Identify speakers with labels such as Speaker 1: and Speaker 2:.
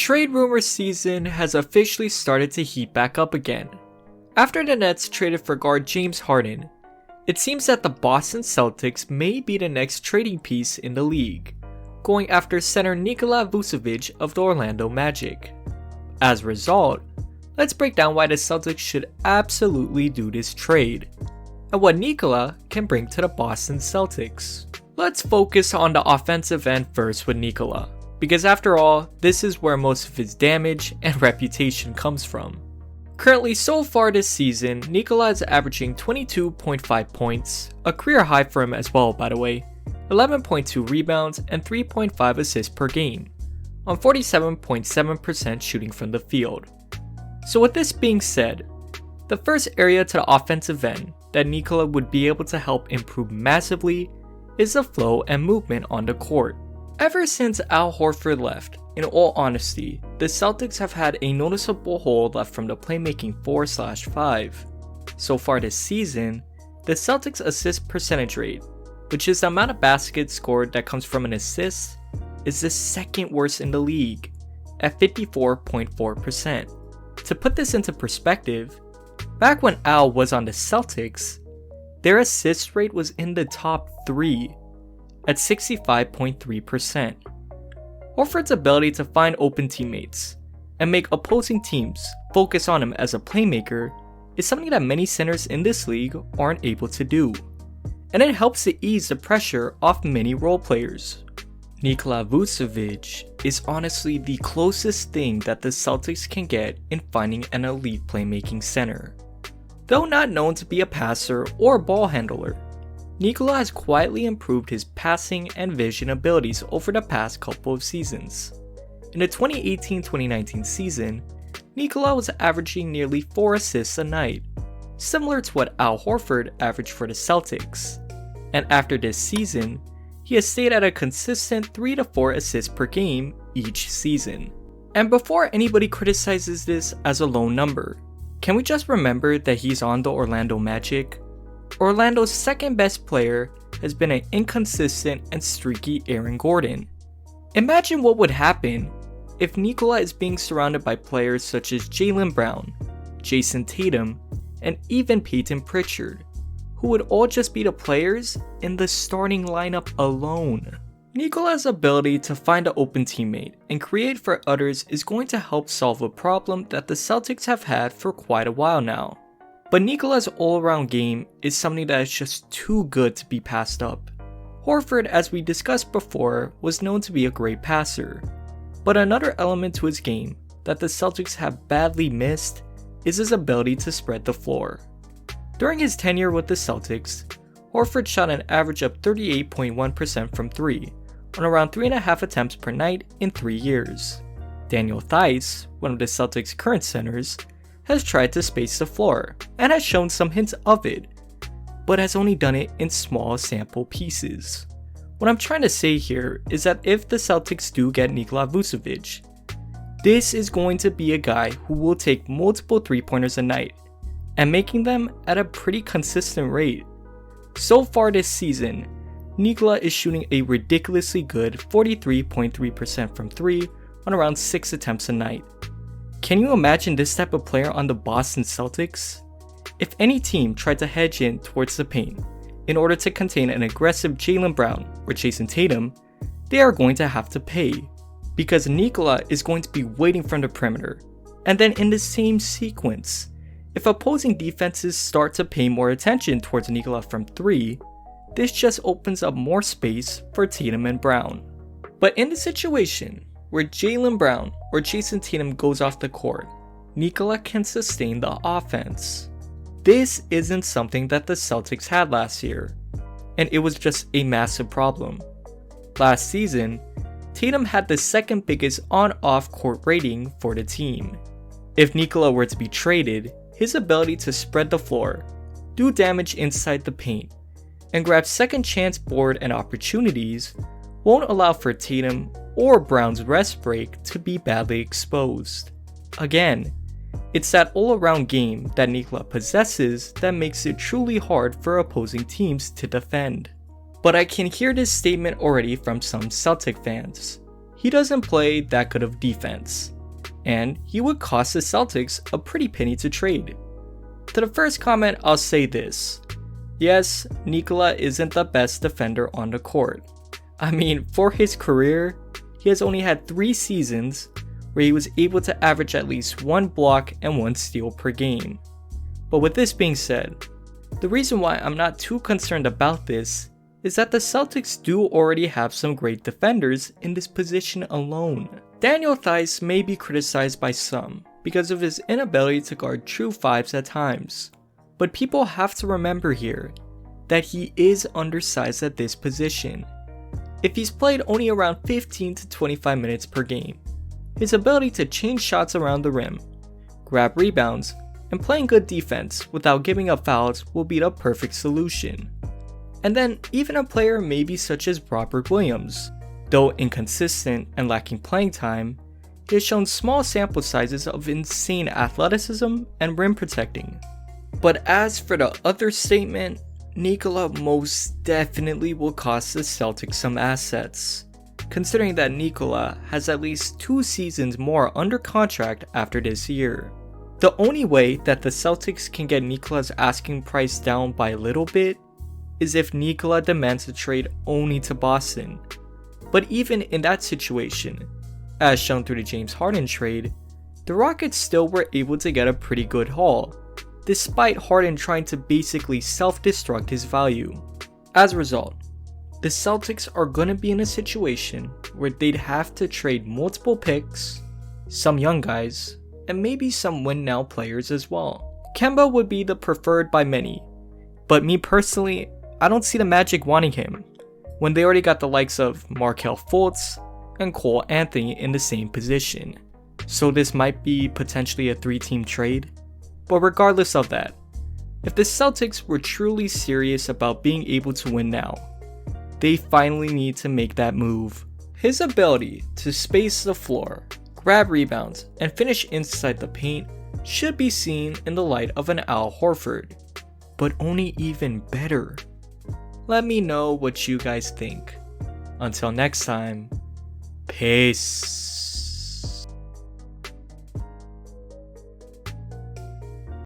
Speaker 1: trade rumor season has officially started to heat back up again. After the Nets traded for guard James Harden, it seems that the Boston Celtics may be the next trading piece in the league, going after center Nikola Vucevic of the Orlando Magic. As a result, let's break down why the Celtics should absolutely do this trade, and what Nikola can bring to the Boston Celtics. Let's focus on the offensive end first with Nikola, because after all, this is where most of his damage and reputation comes from. Currently, so far this season, Nikola is averaging 22.5 points, a career high for him as well by the way, 11.2 rebounds and 3.5 assists per game, on 47.7% shooting from the field. So with this being said, the first area to the offensive end that Nikola would be able to help improve massively is the flow and movement on the court. Ever since Al Horford left, in all honesty, the Celtics have had a noticeable hole left from the playmaking 4/5. So far this season, the Celtics' assist percentage rate, which is the amount of baskets scored that comes from an assist, is the second worst in the league, at 54.4%. To put this into perspective, back when Al was on the Celtics, their assist rate was in the top 3, at 65.3%. Horford's ability to find open teammates and make opposing teams focus on him as a playmaker is something that many centers in this league aren't able to do, and it helps to ease the pressure off many role players. Nikola Vucevic is honestly the closest thing that the Celtics can get in finding an elite playmaking center. Though not known to be a passer or ball handler, Nikola has quietly improved his passing and vision abilities over the past couple of seasons. In the 2018-2019 season, Nikola was averaging nearly 4 assists a night, similar to what Al Horford averaged for the Celtics. And after this season, he has stayed at a consistent 3 to 4 assists per game each season. And before anybody criticizes this as a low number, can we just remember that he's on the Orlando Magic? Orlando's second best player has been an inconsistent and streaky Aaron Gordon. Imagine what would happen if Nikola is being surrounded by players such as Jaylen Brown, Jason Tatum, and even Peyton Pritchard, who would all just be the players in the starting lineup alone. Nikola's ability to find an open teammate and create for others is going to help solve a problem that the Celtics have had for quite a while now. But Nikola's all-around game is something that is just too good to be passed up. Horford, as we discussed before, was known to be a great passer, but another element to his game that the Celtics have badly missed is his ability to spread the floor. During his tenure with the Celtics, Horford shot an average of 38.1% from 3, on around 3.5 attempts per night in 3 years. Daniel Theis, one of the Celtics' current centers, has tried to space the floor, and has shown some hints of it, but has only done it in small sample pieces. What I'm trying to say here is that if the Celtics do get Nikola Vucevic, this is going to be a guy who will take multiple 3-pointers a night, and making them at a pretty consistent rate. So far this season, Nikola is shooting a ridiculously good 43.3% from 3 on around 6 attempts a night. Can you imagine this type of player on the Boston Celtics? If any team tried to hedge in towards the paint in order to contain an aggressive Jaylen Brown or Jason Tatum, they are going to have to pay, because Nikola is going to be waiting from the perimeter. And then in the same sequence, if opposing defenses start to pay more attention towards Nikola from 3, this just opens up more space for Tatum and Brown. But in the situation where Jaylen Brown or Jason Tatum goes off the court, Nikola can sustain the offense. This isn't something that the Celtics had last year, and it was just a massive problem. Last season, Tatum had the second biggest on-off court rating for the team. If Nikola were to be traded, his ability to spread the floor, do damage inside the paint, and grab second chance board and opportunities won't allow for Tatum or Brown's rest break to be badly exposed. Again, it's that all-around game that Nikola possesses that makes it truly hard for opposing teams to defend. But I can hear this statement already from some Celtic fans. He doesn't play that good of defense. and he would cost the Celtics a pretty penny to trade. To the first comment, I'll say this. Yes, Nikola isn't the best defender on the court. I mean, for his career, he has only had 3 seasons where he was able to average at least 1 block and 1 steal per game. But with this being said, the reason why I'm not too concerned about this is that the Celtics do already have some great defenders in this position alone. Daniel Theis may be criticized by some because of his inability to guard true 5s at times, but people have to remember here that he is undersized at this position. If he's played only around 15 to 25 minutes per game, his ability to change shots around the rim, grab rebounds, and playing good defense without giving up fouls will be the perfect solution. And then even a player maybe such as Robert Williams, though inconsistent and lacking playing time, he has shown small sample sizes of insane athleticism and rim protecting. But as for the other statement, Nikola most definitely will cost the Celtics some assets, considering that Nikola has at least 2 seasons more under contract after this year. The only way that the Celtics can get Nikola's asking price down by a little bit is if Nikola demands a trade only to Boston. But even in that situation, as shown through the James Harden trade, the Rockets still were able to get a pretty good haul, despite Harden trying to basically self-destruct his value. As a result, the Celtics are going to be in a situation where they'd have to trade multiple picks, some young guys, and maybe some win-now players as well. Kemba would be the preferred by many, but me personally, I don't see the Magic wanting him, when they already got the likes of Markelle Fultz and Cole Anthony in the same position. So this might be potentially a 3-team trade. But regardless of that, if the Celtics were truly serious about being able to win now, they finally need to make that move. His ability to space the floor, grab rebounds, and finish inside the paint should be seen in the light of an Al Horford, but only even better. Let me know what you guys think. Until next time, peace.